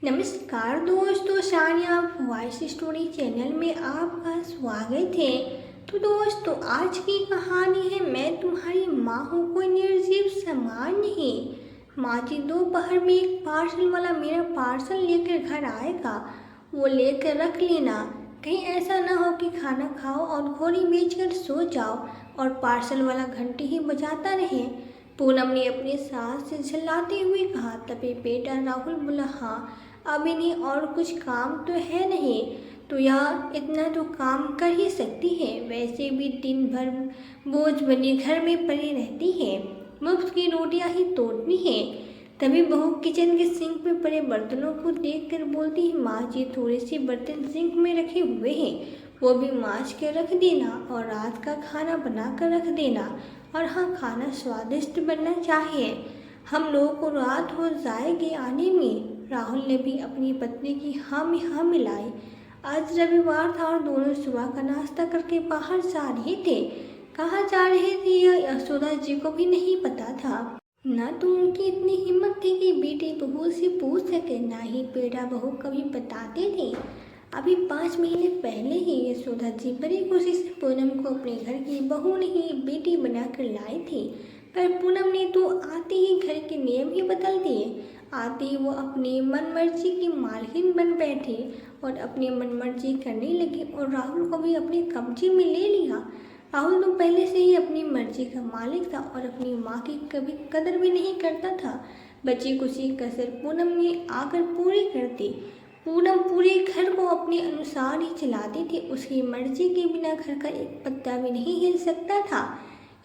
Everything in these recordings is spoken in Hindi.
नमस्कार दोस्तों, सानिया वॉइस स्टोरी चैनल में आपका स्वागत है। तो दोस्तों, आज की कहानी है मैं तुम्हारी माँ हूँ, कोई निर्जीव सामान नहीं। माँ जी, दोपहर में एक पार्सल वाला मेरा पार्सल लेकर घर आएगा, वो लेकर रख लेना। कहीं ऐसा ना हो कि खाना खाओ और घोड़ी बेचकर सो जाओ और पार्सल वाला घंटी ही बजाता रहे। पूनम ने अपनी सास से झल्लाते हुए कहा। तभी बेटा राहुल बोला, हाँ अभी नहीं, और कुछ काम तो है नहीं, तो यह इतना तो काम कर ही सकती है। वैसे भी दिन भर बोझ बनी घर में पड़ी रहती है, मुफ्त की रोटियां ही तोड़नी है। तभी बहू किचन के सिंक में पड़े बर्तनों को देखकर बोलती है, माँ जी थोड़े से बर्तन सिंक में रखे हुए हैं, वो भी मांज के रख देना और रात का खाना बना कर रख देना। और हाँ, खाना स्वादिष्ट बनना चाहिए, हम लोगों को रात हो जाएगी आने में। राहुल ने भी अपनी पत्नी की हाँ में हाँ मिलाई। आज रविवार था और दोनों सुबह का नाश्ता करके बाहर जा रहे थे। कहाँ जा रहे थे यह यशोदा जी को भी नहीं पता था। न तो उनकी इतनी हिम्मत थी कि बेटे बहू से पूछ सके, ना ही बेटा बहू कभी बताते थे। अभी 5 महीने पहले ही यशोदा जी बड़ी खुशी से पूनम को अपने घर की बहू नहीं बेटी बनाकर लाई थी। पर पूनम ने तो आते ही घर के नियम ही बदल दिए। आते ही वो अपनी मनमर्जी की मालकिन बन बैठे और अपनी मनमर्जी करने लगी और राहुल को भी अपने कब्जे में ले लिया। राहुल तो पहले से ही अपनी मर्जी का मालिक था और अपनी माँ की कभी कदर भी नहीं करता था। बची कुछ कसर पूनम ने आकर पूरी कर दी। पूनम पूरे घर को अपने अनुसार ही चलाती थी, उसकी मर्जी के बिना घर का एक पत्ता भी नहीं हिल सकता था।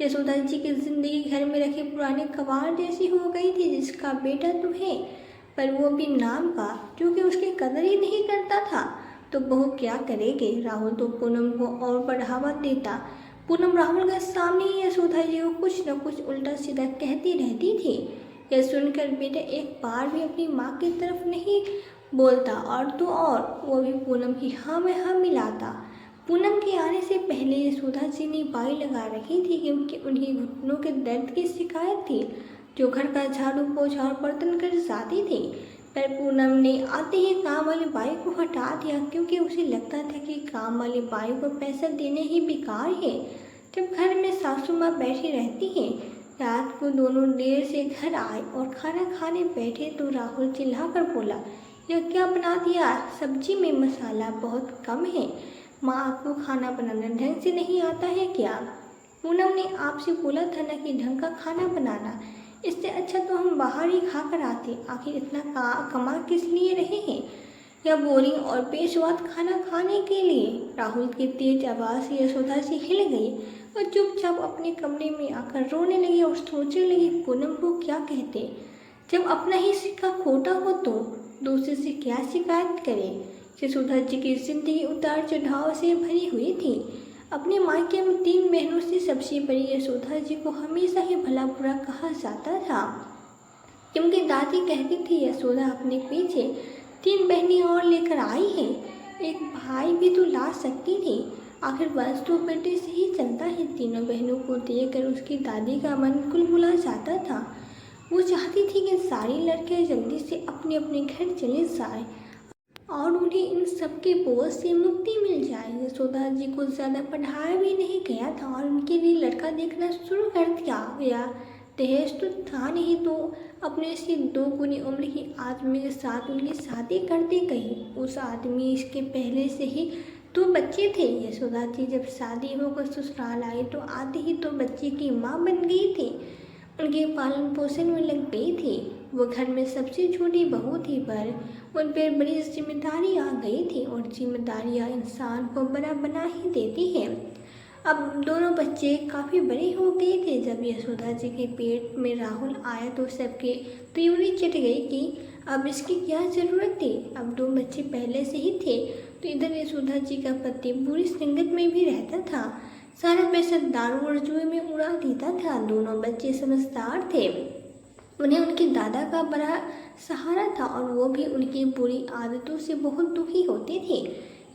यशोदा जी की जिंदगी घर में रखे पुराने कबाड़ जैसी हो गई थी, जिसका बेटा तो है पर वो भी नाम का, क्योंकि उसकी कदर ही नहीं करता था। तो बहू क्या करेगी। राहुल तो पूनम को और बढ़ावा देता। पूनम राहुल के सामने ही यशोदा जी को कुछ न कुछ उल्टा सीधा कहती रहती थी। यह सुनकर बेटा एक बार भी अपनी माँ की तरफ नहीं बोलता और तो और वो भी पूनम की हाँ में हाँ मिलाता। पूनम के आने से पहले यशोदा जी ने बाई लगा रखी थी, क्योंकि उनके घुटनों के दर्द की शिकायत थी, जो घर का झाड़ू पोछा और बर्तन कर जाती थी। पर पूनम ने आते ही काम वाली बाई को हटा दिया, क्योंकि उसे लगता था कि काम वाली बाई को पैसा देने ही बेकार है। जब घर में सासू माँ बैठी रहती हैं, रात को दोनों देर से घर आए और खाना खाने बैठे तो राहुल चिल्लाकर बोला, यह क्या बना दिया, सब्जी में मसाला बहुत कम है। माँ, आपको खाना बनाना ढंग से नहीं आता है क्या। पूनम ने आपसे बोला था ना कि ढंग का खाना बनाना, इससे अच्छा तो हम बाहर ही खा कर आते। आखिर इतना कमा किस लिए रहे हैं, या बोरिंग और बेस्वाद खाना खाने के लिए। राहुल की तेज आवाज़ से यशोदा से हिल गई और चुपचाप अपने कमरे में आकर रोने लगी और सोचने लगी, पूनम को क्या कहते। जब अपना ही सिक्का खोटा हो तो दूसरे से क्या शिकायत करे। यशोदा जी की जिंदगी उतार चढ़ाव से भरी हुई थी। अपने मायके में 3 बहनों से सबसे बड़ी यशोदा जी को हमेशा ही भला बुरा कहा जाता था, क्योंकि दादी कहती थी यशोदा अपने पीछे 3 बहनें और लेकर आई है, एक भाई भी तो ला सकती थी। आखिर वंश तो बेटे से ही चलता है। तीनों बहनों को देखकर उसकी दादी का मन कुलबुला जाता था। वो चाहती थी कि सारी लड़कियां जल्दी से अपने अपने घर चले जाएं और उन्हें इन सब के बोझ से मुक्ति मिल जाए। यशोदा जी को ज़्यादा पढ़ाया भी नहीं गया था और उनके लिए लड़का देखना शुरू कर दिया गया। दहेज तो था नहीं, तो अपने से 2 गुनी उम्र की आदमी के साथ उनकी शादी कर दी गई। उस आदमी इसके पहले से ही 2 बच्चे थे। यशोदा जी जब शादी होकर ससुराल आई तो आते ही 2 बच्चे की माँ बन गई थी, उनके पालन पोषण में लग गई थी। वो घर में सबसे छोटी बहू थी, पर उन पर बड़ी जिम्मेदारी आ गई थी और जिम्मेदारियाँ इंसान को बड़ा बना ही देती हैं। अब दोनों बच्चे काफ़ी बड़े हो गए थे। जब यशोदा जी के पेट में राहुल आया तो सबके त्रिउरी चट गई कि अब इसकी क्या ज़रूरत थी। अब 2 बच्चे पहले से ही थे, तो इधर यशोदा जी का पति बुरी संगत में भी रहता था, सारा पैसा दारू और जुए में उड़ा देता था। दोनों बच्चे समझदार थे, उन्हें उनके दादा का बड़ा सहारा था और वो भी उनकी बुरी आदतों से बहुत दुखी होते थे।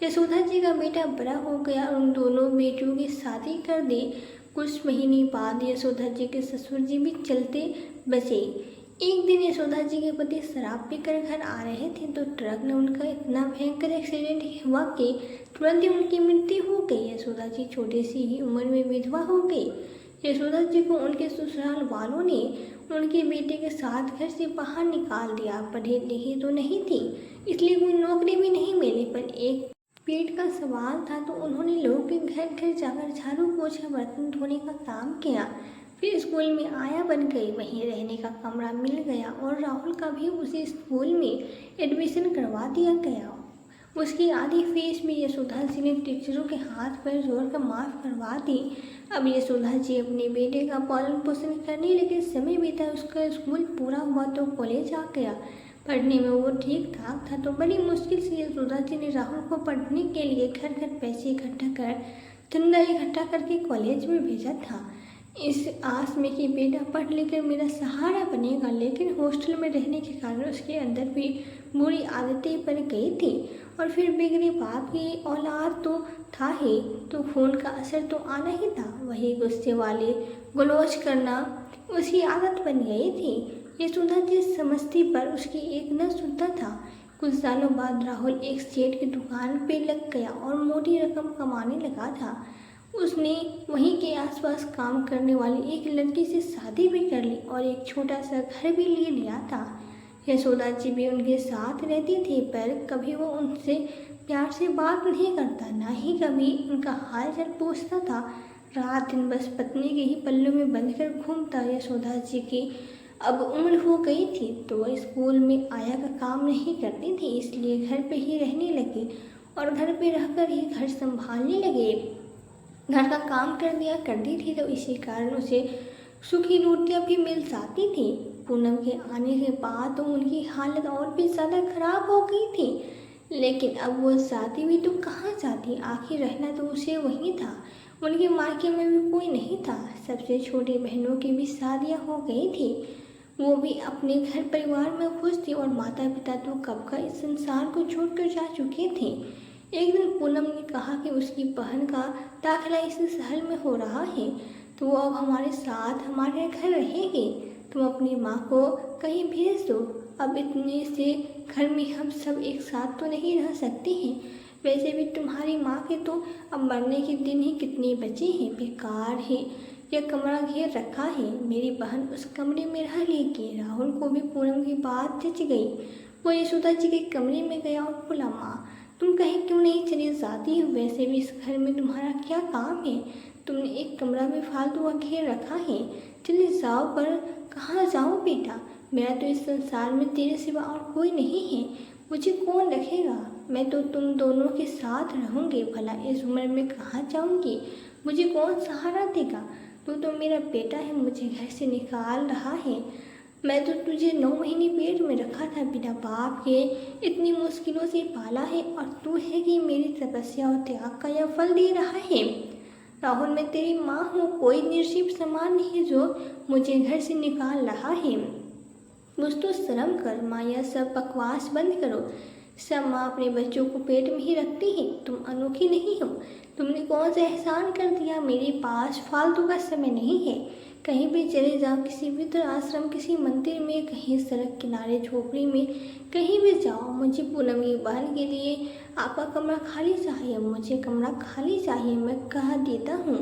यशोदा जी का बेटा बड़ा हो गया और उन दोनों बेटियों की शादी कर दी। कुछ महीने बाद यशोदा जी के ससुर जी भी चलते बचे। एक दिन यशोदा जी के पति शराब पीकर घर आ रहे थे तो ट्रक ने उनका इतना भयंकर एक्सीडेंट हुआ कि तुरंत ही उनकी मृत्यु हो गई। यशोदा जी छोटी सी ही उम्र में विधवा हो गई। यशोदा जी को उनके ससुराल वालों ने उनके बेटे के साथ घर से बाहर निकाल दिया। पढ़ी लिखी तो नहीं थी, इसलिए कोई नौकरी भी नहीं मिली, पर एक पेट का सवाल था तो उन्होंने लोगों के घर घर जाकर झाड़ू पोछा बर्तन धोने का काम किया। फिर स्कूल में आया बन गई, वहीं रहने का कमरा मिल गया और राहुल का भी उसी स्कूल में एडमिशन करवा दिया गया। उसकी आधी फीस भी यशोदा जी ने टीचरों के हाथ पर जोड़कर माफ़ करवा दी। अब यशोदा जी अपने बेटे का पालन पोषण करने लगे। समय बीता, उसका स्कूल पूरा हुआ तो कॉलेज आ गया। पढ़ने में वो ठीक ठाक था तो बड़ी मुश्किल से यशोदा जी ने राहुल को पढ़ने के लिए घर घर पैसे इकट्ठा कर चंदा इकट्ठा करके कॉलेज में भेजा था, इस आस में कि बेटा पढ़ लिखकर मेरा सहारा बनेगा। लेकिन हॉस्टल में रहने के कारण उसके अंदर भी बुरी आदतें पड़ गई थी और फिर बिगड़े बाप की औलाद तो था ही, तो खून का असर तो आना ही था। वही गुस्से वाले गलौज करना उसकी आदत बन गई थी। यशोदा जी समझती पर उसकी एक न सुनता था। कुछ सालों बाद राहुल एक सेठ की दुकान पे लग गया और मोटी रकम कमाने लगा था। उसने वहीं के आसपास काम करने वाली एक लड़की से शादी भी कर ली और एक छोटा सा घर भी ले लिया था। यशोदा जी भी उनके साथ रहती थी, पर कभी वो उनसे प्यार से बात नहीं करता, ना ही कभी उनका हाल चाल पूछता था। रात दिन बस पत्नी के ही पल्लू में बंधकर घूमता। यशोदा जी की अब उम्र हो गई थी तो वह स्कूल में आया का काम नहीं करती थी, इसलिए घर पे ही रहने लगी और घर पे रहकर ही घर संभालने लगे। घर का काम कर दिया करती थी तो इसी कारण उसे सूखी रोटियां भी मिल जाती थी। पूनम के आने के बाद तो उनकी हालत और भी ज़्यादा खराब हो गई थी, लेकिन अब वो जाती भी तो कहाँ जाती, आखिर रहना तो उसे वहीं था। उनके मायके में भी कोई नहीं था। सबसे छोटी बहनों की भी शादियाँ हो गई थी, वो भी अपने घर परिवार में खुश थी और माता पिता तो कब का इस संसार को छोड़कर जा चुके थे। एक दिन पूनम ने कहा कि उसकी बहन का दाखिला इस शहर में हो रहा है तो वो अब हमारे साथ हमारे घर रहेगी। तुम अपनी माँ को कहीं भेज दो, अब इतने से घर में हम सब एक साथ तो नहीं रह सकते हैं। वैसे भी तुम्हारी माँ के तो अब मरने के दिन ही कितने बचे हैं, बेकार है यह कमरा घेर रखा है। मेरी बहन उस कमरे में रह लेगी। राहुल को भी पूनम की बात जच गई। वो यशोदा जी के कमरे में गया और बोला, माँ तुम कहीं क्यों नहीं चली जाती हो, वैसे भी इस घर में तुम्हारा क्या काम है, तुमने एक कमरा में फालतू का घेर रखा है, चले जाओ। पर कहाँ जाऊँ बेटा, मेरा तो इस संसार में तेरे सिवा और कोई नहीं है, मुझे कौन रखेगा, मैं तो तुम दोनों के साथ रहूँगी, भला इस उम्र में कहाँ जाऊँगी, मुझे कौन सहारा देगा। तू तो मेरा बेटा है, मुझे घर से निकाल रहा है, मैं तो तुझे 9 महीने पेट में रखा था, बिना बाप के इतनी मुश्किलों से पाला है और तू है कि मेरी तपस्या और त्याग का यह फल दे रहा है। राहुल मैं तेरी माँ हूँ, कोई निर्जीव समान नहीं जो मुझे घर से निकाल रहा है। मुझ तो शर्म कर माँ, यह सब बकवास बंद करो। सब माँ अपने बच्चों को पेट में ही रखती है, तुम अनोखी नहीं हो। तुमने कौन सा एहसान कर दिया, मेरे पास फालतू का समय नहीं है। कहीं भी चले जाओ, किसी वृद्ध आश्रम, किसी मंदिर में, कहीं सड़क किनारे झोपड़ी में, कहीं भी जाओ, मुझे पूनम की बहन के लिए आपका कमरा खाली चाहिए, मुझे कमरा खाली चाहिए। मैं कह देता हूँ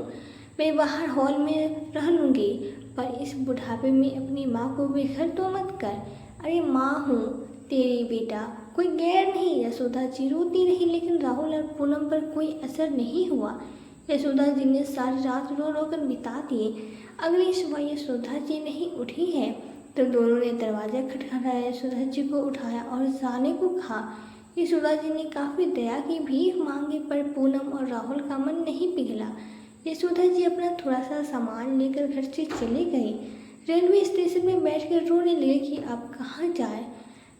मैं बाहर हॉल में रह लूँगी, पर इस बुढ़ापे में अपनी माँ को बेघर तो मत कर। अरे माँ हूँ तेरी बेटा, कोई गैर नहीं। यशोदा जी रोती रही, लेकिन राहुल और पूनम पर कोई असर नहीं हुआ। यशोदा जी ने सारी रात रो रो कर बिता दी। अगली सुबह यशोदा जी नहीं उठी है तो दोनों ने दरवाज़ा खटखटाया, यशोदा जी को उठाया और जाने को कहा। यशोदा जी ने काफ़ी दया की, भीख मांगी, पर पूनम और राहुल का मन नहीं पिघला। यशोदा जी अपना थोड़ा सा सामान लेकर घर से चली गई। रेलवे स्टेशन में बैठकर रोने लगे कि अब कहाँ जाए।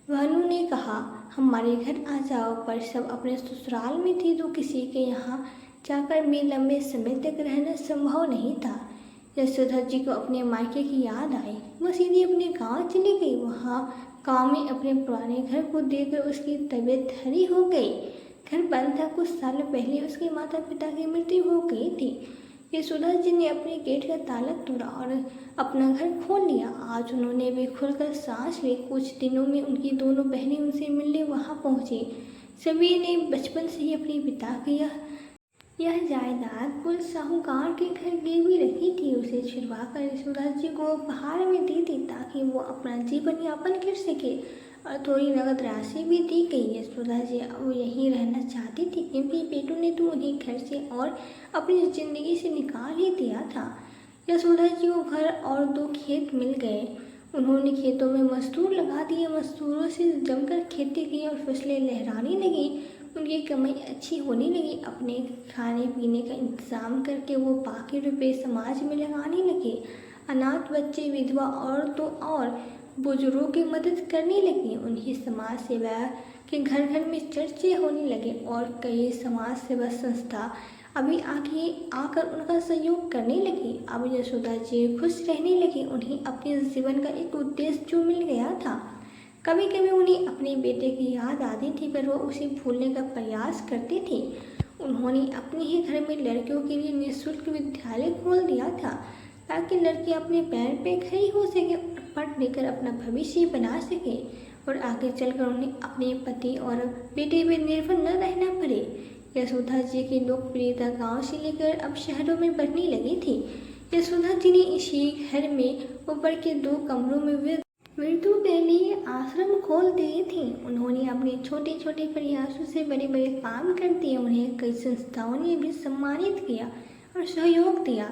भानु ने कहा, हमारे घर आ जाओ, पर सब अपने ससुराल में थी तो किसी के यहाँ जाकर भी लंबे समय तक रहना संभव नहीं था। यशोदा जी को अपने मायके की याद आई। वह सीधी अपने गांव चली गई। वहाँ गांव में अपने पुराने घर को देखकर उसकी तबीयत हरी हो गई। घर बंद था, कुछ साल पहले उसके माता पिता की मृत्यु हो गई थी। यशोदा जी ने अपने गेट का ताला तोड़ा और अपना घर खोल लिया। आज उन्होंने भी खुलकर सांस ली। कुछ दिनों में उनकी दोनों बहनें उनसे मिलने वहां पहुंची। सभी ने बचपन से ही अपने पिता की यह जायदाद कुल साहूकार के घर गिरवी रखी थी। उसे छुड़वाकर यशोदा जी को उपहार में दी थी ताकि वो अपना जीवन यापन कर सके, और थोड़ी नगद राशि भी दी गई। यशोदा जी अब यहीं रहना चाहती थी क्योंकि बेटों ने तो उन्हें घर से और अपनी जिंदगी से निकाल ही दिया था। यशोदा जी को घर और 2 खेत मिल गए। उन्होंने खेतों में मजदूर लगा दिए। मजदूरों से जमकर खेती की और फसलें लहराने लगी। उनकी कमाई अच्छी होने लगी। अपने खाने पीने का इंतजाम करके वो बाकी रुपए समाज में लगाने लगे। अनाथ बच्चे, विधवा औरतों और बुजुर्गों की मदद करने लगी। उनकी समाज सेवा के घर घर में चर्चे होने लगे और कई समाज सेवा संस्था अभी आगे आकर उनका सहयोग करने लगी। अब यशोदा जी खुश रहने लगी। उन्हें अपने जीवन का एक उद्देश्य जो मिल गया था। कभी कभी उन्हें अपने बेटे की याद आती थी पर वो उसे भूलने का प्रयास करते थे। उन्होंने अपने ही घर में लड़कियों के लिए निःशुल्क विद्यालय खोल दिया था ताकि लड़कियां अपने पैर पे खड़ी हो सके और पढ़ लिखकर अपना भविष्य बना सके और आगे चलकर उन्हें अपने पति और बेटे पर निर्भर न रहना पड़े। यशोदा जी की लोकप्रियता गांव से लेकर अब शहरों में बढ़ने लगी थी। यशोदा जी ने इसी घर में ऊपर के 2 कमरों में मृत्यु के लिए आश्रम खोल दिए थे। उन्होंने अपने छोटे छोटे प्रयासों से बड़े बड़े काम कर दिए। उन्हें कई संस्थाओं ने भी सम्मानित किया और सहयोग दिया।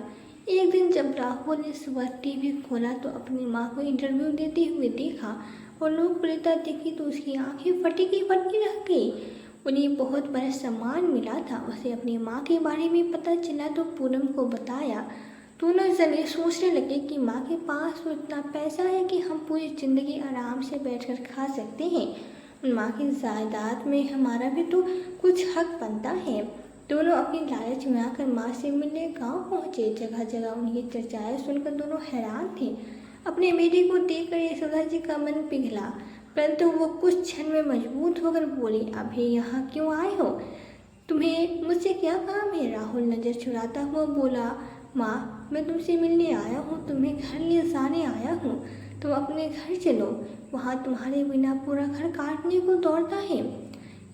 एक दिन जब राहुल ने सुबह टीवी खोला तो अपनी माँ को इंटरव्यू देते हुए देखा और लोकप्रियता देखी तो उसकी आंखें फटी की फटी रह गई। उन्हें बहुत बड़ा सम्मान मिला था। उसे अपनी माँ के बारे में पता चला तो पूनम को बताया। दोनों जने सोचने लगे कि माँ के पास तो इतना पैसा है कि हम पूरी जिंदगी आराम से बैठकर खा सकते हैं। माँ की जायदाद में हमारा भी तो कुछ हक बनता है। दोनों अपनी लालच में आकर माँ से मिलने गांव पहुँचे। जगह जगह उनकी चर्चाएं सुनकर दोनों हैरान थे। अपने बेटे को देखकर यशोदा जी का मन पिघला, परंतु वो कुछ क्षण में मजबूत होकर बोली, अभी यहाँ क्यों आए हो? तुम्हें मुझसे क्या काम है? राहुल नजर चुराता हुआ बोला, माँ मैं तुमसे मिलने आया हूँ, तुम्हें घर ले जाने आया हूँ। तुम अपने घर चलो, वहाँ तुम्हारे बिना पूरा घर काटने को दौड़ता है।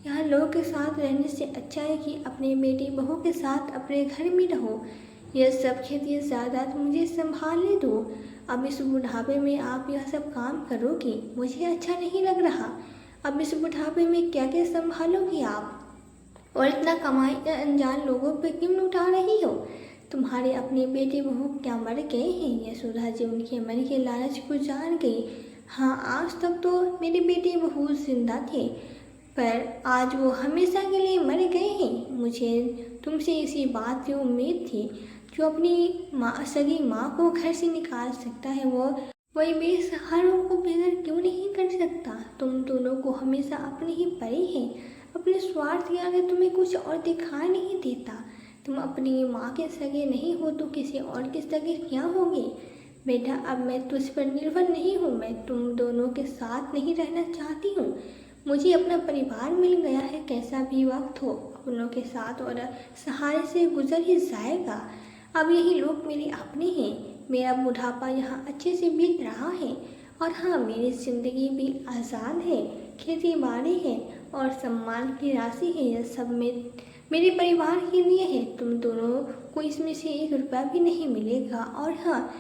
यहाँ लोगों के साथ रहने से अच्छा है कि अपने बेटी बहू के साथ अपने घर में रहो। यह सब खेती जायदाद मुझे संभालने दो। अब इस बुढ़ापे में आप यह सब काम करोगी, मुझे अच्छा नहीं लग रहा। अब इस बुढ़ापे में क्या क्या संभालोगी आप? और इतना कमाई अनजान लोगों पे क्यों लुटा रही हो? तुम्हारे अपने बेटे बहू क्या मर गए हैं? यशोदा जी उनके मन के लालच को जान गई। हाँ, आज तक तो मेरे बेटे बहू जिंदा थे, पर आज वो हमेशा के लिए मर गए हैं। मुझे तुमसे इसी बात की उम्मीद थी। जो अपनी सगी माँ को घर से निकाल सकता है वो वही बेसहारों को बेघर क्यों नहीं कर सकता? तुम दोनों को हमेशा अपने ही परे हैं। अपने स्वार्थ के आगे तुम्हें कुछ और दिखाई नहीं देता। तुम अपनी माँ के सगे नहीं हो तो किसी और के सगे क्या होगे? बेटा, अब मैं तुझ पर निर्भर नहीं हूँ। मैं तुम दोनों के साथ नहीं रहना चाहती हूँ। मुझे अपना परिवार मिल गया है। कैसा भी वक्त हो अपनों के साथ और सहारे से गुजर ही जाएगा। अब यही लोग मेरे अपने हैं। मेरा बुढ़ापा यहाँ अच्छे से बीत रहा है। और हाँ, मेरी जिंदगी भी आज़ाद है। खेती बाड़ी है और सम्मान की राशि है। यह सब मेरे परिवार के लिए है। तुम दोनों को इसमें से 1 रुपया भी नहीं मिलेगा। और हाँ,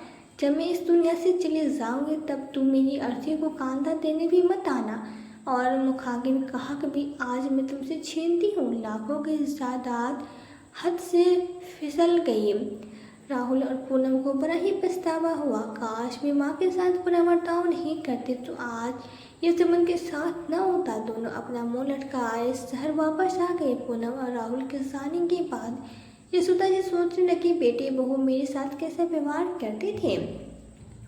जब मैं इस दुनिया से चले जाऊंगी तब तुम मेरी अर्थी को कांधा देने भी मत आना। और मुखागिन कहा कभी आज मैं तुमसे छीनती हूँ। लाखों की जायदाद हद से फिसल गई। राहुल और पूनम को बड़ा ही पछतावा हुआ। काश वे माँ के साथ बुरा बर्ताव नहीं करते तो आज ये सब के साथ न होता। दोनों अपना मुंह लटकाए शहर वापस आ गए। पूनम और राहुल के जाने के बाद यशोदा जी सोचने लगी, बेटे बहू मेरे साथ कैसा व्यवहार करते थे।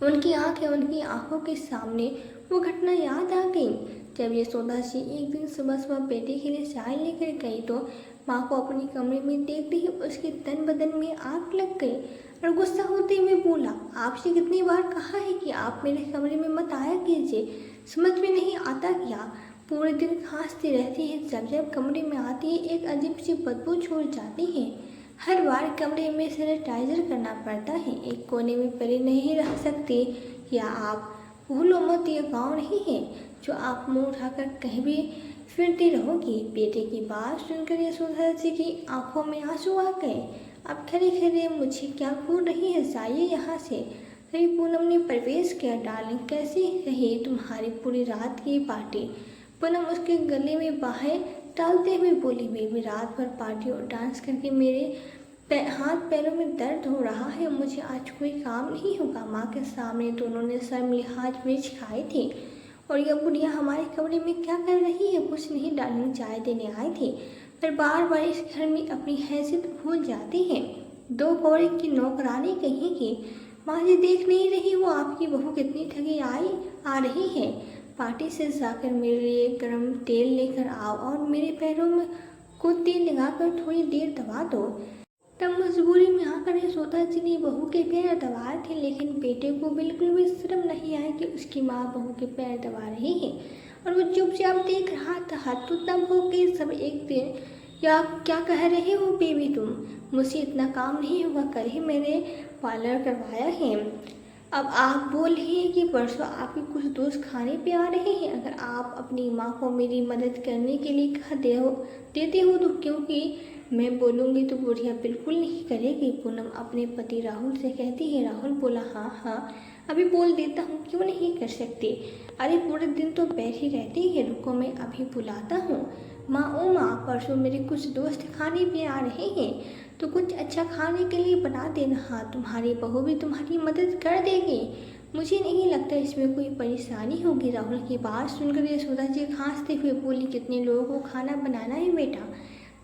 उनकी आंखों के सामने वो घटना याद आ गई। जब यशोदा जी एक दिन सुबह सुबह बेटे के लिए चाय लेकर गई तो माँ को अपने कमरे में देखते ही उसके तन बदन में आग लग गई और गुस्सा होते हुए बोला, आपसे कितनी बार कहा है कि आप मेरे कमरे में मत आया कीजिए, समझ में नहीं आता क्या? पूरे दिन खांसती रहती है, जब जब कमरे में आती है एक अजीब सी बदबू छोड़ जाती है। हर बार कमरे में सैनिटाइजर करना पड़ता है, एक कोने में पड़ी नहीं रह सकती। या आप भूलो मत, ये गाँव नहीं है जो आप मुंह उठाकर कहीं भी फिरती रहोगी। बेटे की बात सुनकर यशोधरा जी की आंखों में आंसू आ गए। अब खड़े खड़े मुझे क्या घूर रही है, जाइए यहाँ से। तभी पूनम ने प्रवेश किया। डार्लिंग, कैसी रही तुम्हारी पूरी रात की पार्टी? पूनम उसके गले में बाहें डालते हुए बोली, बेबी रात भर पार्टी और डांस करके मेरे हाथ पैरों में दर्द हो रहा है, मुझे आज कोई काम नहीं होगा। माँ के सामने दोनों ने शर्म लिहाज मिर्च खाई थी। और यह बुढ़िया हमारे कमरे में क्या कर रही है? कुछ नहीं डार्लिंग, चाय देने आई थी, पर बार बार इस घर में अपनी हैसियत भूल जाती है। दो कौड़े की नौकरानी कहीं की। माँ जी देख नहीं रही वो आपकी बहू कितनी थकी आ रही है। पार्टी से जाकर मेरे लिए गर्म तेल लेकर आओ और मेरे पैरों में को तेल लगाकर थोड़ी देर दबा दो। तब मजबूरी में आकर यशोदा जी ने बहू के पैर दबाए थे, लेकिन बेटे को बिल्कुल भी शर्म नहीं आई कि उसकी माँ बहू के पैर दबा रही है और वो चुपचाप देख रहा था। तो तब हो गई सब एक दिन। या क्या कह रहे हो बेबी तुम? मुझसे इतना काम नहीं होगा, कर ही मैंने पार्लर करवाया है। अब आप बोल रही हैं कि परसों आपके कुछ दोस्त खाने पे आ रहे हैं। अगर आप अपनी माँ को मेरी मदद करने के लिए कह देते हो तो, क्योंकि मैं बोलूँगी तो बुढ़िया बिल्कुल नहीं करेगी। पूनम अपने पति राहुल से कहती है। राहुल बोला, हाँ हाँ अभी बोल देता हूँ, क्यों नहीं कर सकते? अरे पूरे दिन तो बैठी रहती है, रुको मैं अभी बुलाता हूँ। माँ, ओ माँ, परसों मेरे कुछ दोस्त खाने पे आ रहे हैं, तो कुछ अच्छा खाने के लिए बना देना। हाँ, तुम्हारी बहू भी तुम्हारी मदद कर देगी, मुझे नहीं लगता इसमें कोई परेशानी होगी। राहुल की बात सुनकर यशोदा जी खांसते हुए बोली, कितने लोगों को खाना बनाना है बेटा?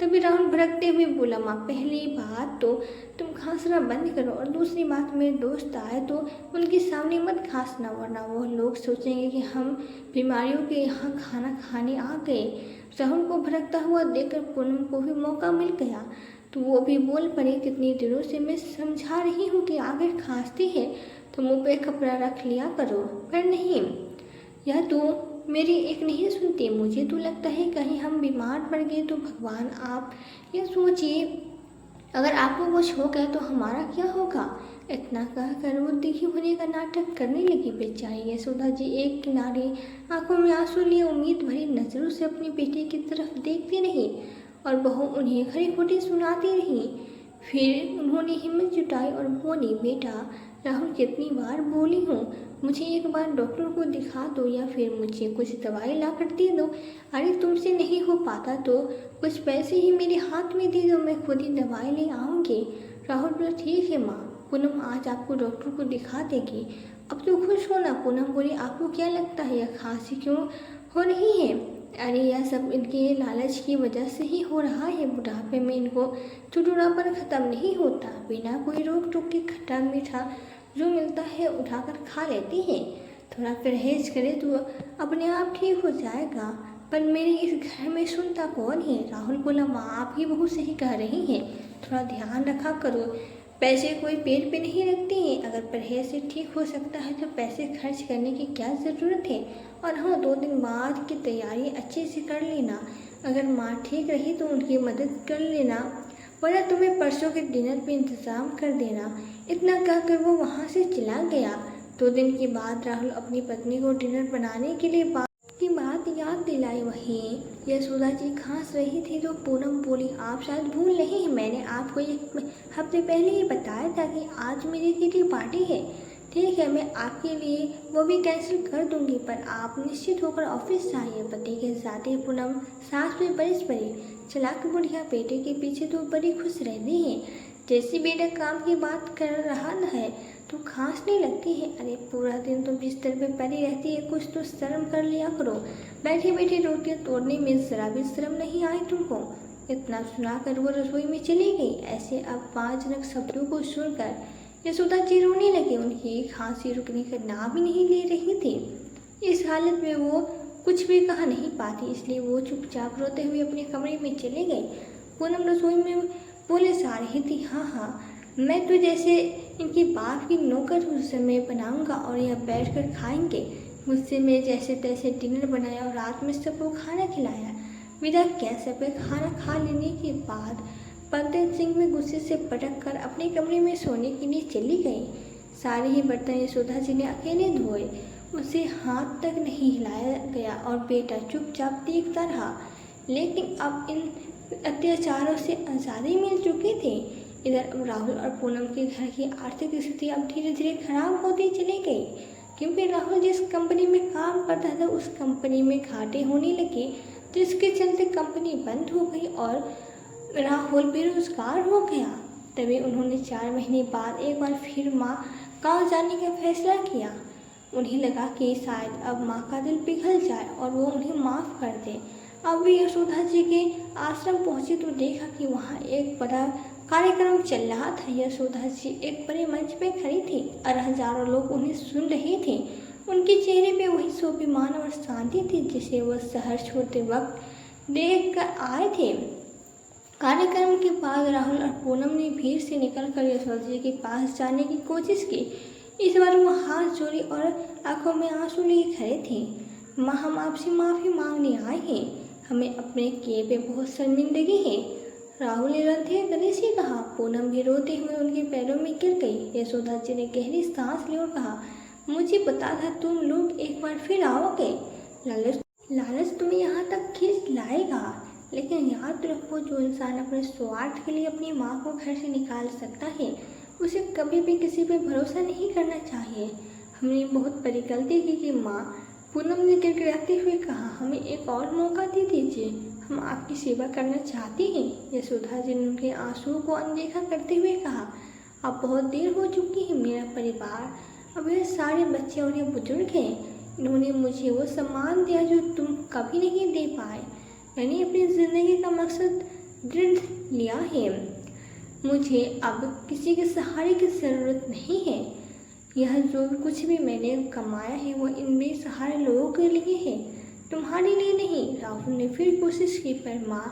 तभी राहुल भड़कते हुए बोला, माँ पहली बात तो तुम खांसना बंद करो, और दूसरी बात मेरे दोस्त आए तो उनके सामने मत खांसना, वरना वो लोग सोचेंगे कि हम बीमारियों के यहाँ खाना खाने आ गए। राहुल को भड़कता हुआ देखकर पूनम को भी मौका मिल गया, तो वो भी बोल पड़ी, कितनी दिनों से मैं समझा रही हूँ कि अगर खांसती है तो मुँह पे कपड़ा रख लिया करो, पर नहीं, यह तो मेरी एक नहीं सुनती। मुझे तो लगता है कहीं हम बीमार पड़ गए तो भगवान, आप ये सोचिए, अगर आपको कुछ हो गया तो हमारा क्या होगा? इतना कहकर वो दुखी होने का नाटक करने लगी। बेचारी यशोदा जी एक किनारे आंखों में आंसू लिए उम्मीद भरी नजरों से अपनी बेटी की तरफ देखती रही और बहू उन्हें खरी खोटी सुनाती रही। फिर उन्होंने हिम्मत जुटाई और बोली, बेटा राहुल, कितनी बार बोली हूँ, मुझे एक बार डॉक्टर को दिखा दो या फिर मुझे कुछ दवाई ला कर दे दो। अरे तुमसे नहीं हो पाता तो कुछ पैसे ही मेरे हाथ में दे दो, मैं खुद ही दवाई ले आऊँगी। राहुल बोला, ठीक है माँ, पूनम आज आपको डॉक्टर को दिखा देगी। अब तो खुश हो ना? पूनम बोली, आपको क्या लगता है यह खांसी क्यों हो रही है? अरे यह सब इनके लालच की वजह से ही हो रहा है। बुढ़ापे में इनको चुटुरापन खत्म नहीं होता, बिना कोई रोक टोक के खट्टा मीठा जो मिलता है उठाकर खा लेती है। थोड़ा परहेज करे तो अपने आप ठीक हो जाएगा, पर मेरे इस घर में सुनता कौन है? राहुल बोला, माँ आप ही बहुत सही कह रही हैं, थोड़ा ध्यान रखा करो, पैसे कोई पेट पे नहीं रखते हैं, अगर परहेज से ठीक हो सकता है तो पैसे खर्च करने की क्या ज़रूरत है? और हाँ, 2 दिन बाद की तैयारी अच्छे से कर लेना, अगर माँ ठीक रही तो उनकी मदद कर लेना, वरना तुम्हें परसों के डिनर पे इंतज़ाम कर देना। इतना कहकर वो वहाँ से चला गया। 2 दिन के बाद राहुल अपनी पत्नी को डिनर बनाने के लिए की बात याद दिलाई। वहीं यशोदा जी खांस रही थी तो पूनम बोली, आप शायद भूल नहीं हैं, मैंने आपको 1 हफ्ते पहले ही बताया था कि आज मेरी किटी पार्टी है। ठीक है, मैं आपके लिए वो भी कैंसिल कर दूंगी, पर आप निश्चित होकर ऑफिस जाइए। पति के साथ ही पूनम सांस में बरस पड़ी। चालाक बुढ़िया बेटे के पीछे तो बड़ी खुश रहती है, जैसे बेटा काम की बात कर रहा है तो खांसने लगती है। अरे पूरा दिन तो बिस्तर पे पड़ी रहती है, कुछ तो शर्म कर लिया करो, बैठे बैठे रोटियां तोड़ने में जरा भी शर्म नहीं आई तुमको? इतना सुनाकर वो रसोई में चली गई। ऐसे अब 5 जनक शब्दों को सुनकर यशोदा जी रोने लगे। उनकी खांसी रुकने का नाम भी नहीं ले रही थी। इस हालत में वो कुछ भी कहा नहीं पाती, इसलिए वो चुपचाप रोते हुए अपने कमरे में चले गए। पूनम रसोई में बोले जा रही थी, हाँ हाँ, मैं तो जैसे इनकी बाप की नौकर हूँ, समय बनाऊंगा और यह बैठकर खाएंगे मुझसे। मैं जैसे तैसे डिनर बनाया और रात में सबको खाना खिलाया। मेरा कैसे पे खाना खा लेने के बाद पंडित सिंह में गुस्से से पटक कर अपने कमरे में सोने के लिए चली गई। सारे ही बर्तन यशोदा जी ने अकेले धोए, उसे हाथ तक नहीं हिलाया गया और बेटा चुपचाप देखता रहा। लेकिन अब इन अत्याचारों से आज़ादी मिल चुकी थी। इधर अब राहुल और पूनम के घर की आर्थिक स्थिति अब धीरे धीरे खराब होती चली गई, क्योंकि राहुल जिस कंपनी में काम करता था उस कंपनी में घाटे होने लगे, जिसके चलते कंपनी बंद हो गई और राहुल बेरोजगार हो गया। तभी उन्होंने 4 महीने बाद एक बार फिर माँ गाँव जाने का फैसला किया। उन्हें लगा कि शायद अब माँ का दिल पिघल जाए और वो उन्हें माफ़ कर दे। अब वे यशोदा जी के आश्रम पहुँचे तो देखा कि वहाँ एक बड़ा कार्यक्रम चल रहा था। यशोदा जी एक बड़े मंच पे खड़ी थी और हजारों लोग उन्हें सुन रहे थे। उनके चेहरे पे वही स्वाभिमान और शांति थी जिसे वह शहर छोड़ते वक्त देख कर आए थे। कार्यक्रम के बाद राहुल और पूनम ने भीड़ से निकलकर यशोदा जी के पास जाने की कोशिश की। इस बार वो हाथ जोड़े और आंखों में आंसू लिए खड़े थे। माँ, हम आपसे माफ़ी मांगने आए हैं, हमें अपने किए पे बहुत शर्मिंदगी है, राहुल ने रंधे गले से कहा। पूनम भी रोते हुए उनके पैरों में गिर गई। यशोदा जी ने गहरी सांस ली और कहा, मुझे पता था तुम लोग एक बार फिर आओगे। लालच तुम्हें यहाँ तक खींच लाएगा, लेकिन याद रखो, जो इंसान अपने स्वार्थ के लिए अपनी माँ को घर से निकाल सकता है उसे कभी भी किसी पे भरोसा नहीं करना चाहिए। हमने बहुत बड़ी गलती की कि माँ, पूनम ने गिड़गिड़ाते हुए कहा, हमें एक और मौका दे दीजिए, हम आपकी सेवा करना चाहते हैं। यशोदा जी ने उनके आंसुओं को अनदेखा करते हुए कहा, अब बहुत देर हो चुकी है। मेरा परिवार, अब ये सारे बच्चे और ये बुजुर्ग हैं। इन्होंने मुझे वो सम्मान दिया जो तुम कभी नहीं दे पाए। मैंने अपनी ज़िंदगी का मकसद दृढ़ लिया है। मुझे अब किसी के सहारे की ज़रूरत नहीं है। यह जो कुछ भी मैंने कमाया है वो इन बेसहारे लोगों के लिए है, तुम्हारे लिए नहीं। राहुल ने फिर कोशिश की, पर माँ,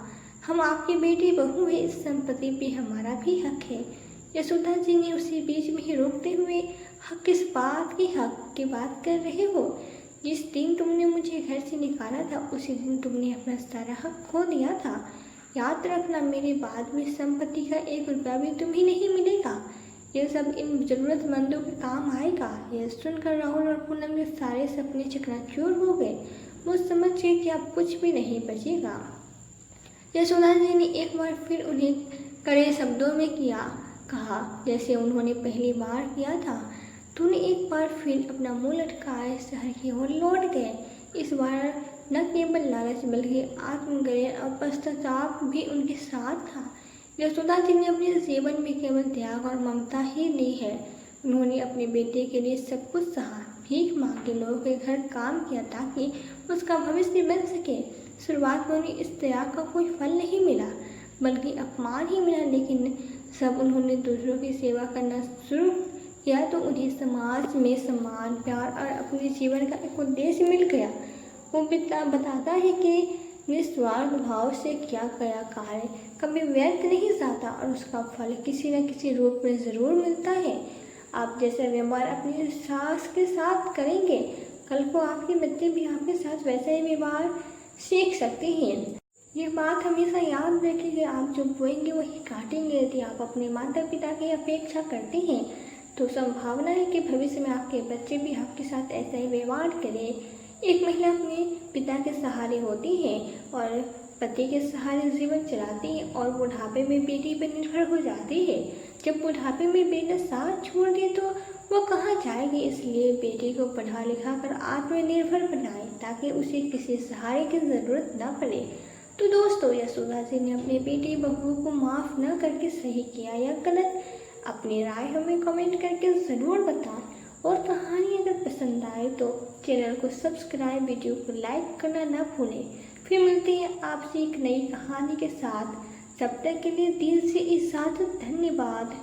हम आपके बेटे बहू हैं, इस संपत्ति पे हमारा भी हक है। यशोदा जी ने उसे बीच में ही रोकते हुए, हक किस बात की बात कर रहे हो? जिस दिन तुमने मुझे घर से निकाला था उसी दिन तुमने अपना सारा हक खो दिया था। याद रखना, मेरे बाद में संपत्ति का 1 रुपया भी तुम्हें नहीं मिलेगा। यह सब इन जरूरतमंदों के काम आएगा। यह सुनकर राहुल और पूनम के सारे सपने चकनाचूर हो गए। वो समझ गए कि अब कुछ भी नहीं बचेगा। यशोदा जी ने एक बार फिर उन्हें कड़े शब्दों में कहा, जैसे उन्होंने पहली बार किया था, तूने एक बार फिर अपना मुंह लटकाए शहर की ओर लौट गए। इस बार न केवल लालच बल्कि आत्मग्लानि और पश्चाताप भी उनके साथ था। यशोदा जी ने अपने जीवन में केवल त्याग और ममता ही दी है। उन्होंने अपने बेटे के लिए सब कुछ सहा, भीख मांग के लोगों के घर काम किया ताकि उसका भविष्य बन सके। शुरुआत में उन्हें इस त्याग का कोई फल नहीं मिला बल्कि अपमान ही मिला, लेकिन जब उन्होंने दूसरों की सेवा करना शुरू किया तो उन्हें समाज में सम्मान, प्यार और अपने जीवन का एक उद्देश्य मिल गया। वो बताता है कि निस्वार्थ भाव से किया गया कार्य कभी व्यर्थ नहीं जाता और उसका फल किसी न किसी रूप में ज़रूर मिलता है। आप जैसा व्यवहार अपनी सास के साथ करेंगे, कल को आपके बच्चे भी आपके साथ वैसा ही व्यवहार सीख सकते हैं। ये बात हमेशा याद रखिए, आप जो बोएंगे वही काटेंगे। यदि आप अपने माता पिता की अपेक्षा करते हैं तो संभावना है कि भविष्य में आपके बच्चे भी आपके साथ ऐसा ही व्यवहार करें। एक महिला अपने पिता के सहारे होती है और पति के सहारे जीवन चलाती है और बुढ़ापे में बेटी पर निर्भर हो जाती है। जब बुढ़ापे में बेटा साथ छोड़ दे तो वो कहाँ जाएगी, इसलिए बेटी को पढ़ा लिखा कर आत्मनिर्भर बनाए ताकि उसे किसी सहारे की ज़रूरत न पड़े। तो दोस्तों, यशोदा जी ने अपने बेटी बहू को माफ़ न करके सही किया या गलत, अपनी राय हमें कमेंट करके ज़रूर बताएं। और कहानी अगर पसंद आए तो चैनल को सब्सक्राइब, वीडियो को लाइक करना ना भूलें। फिर मिलते हैं आपसे एक नई कहानी के साथ। तब तक के लिए दिल से इजाज़त, धन्यवाद।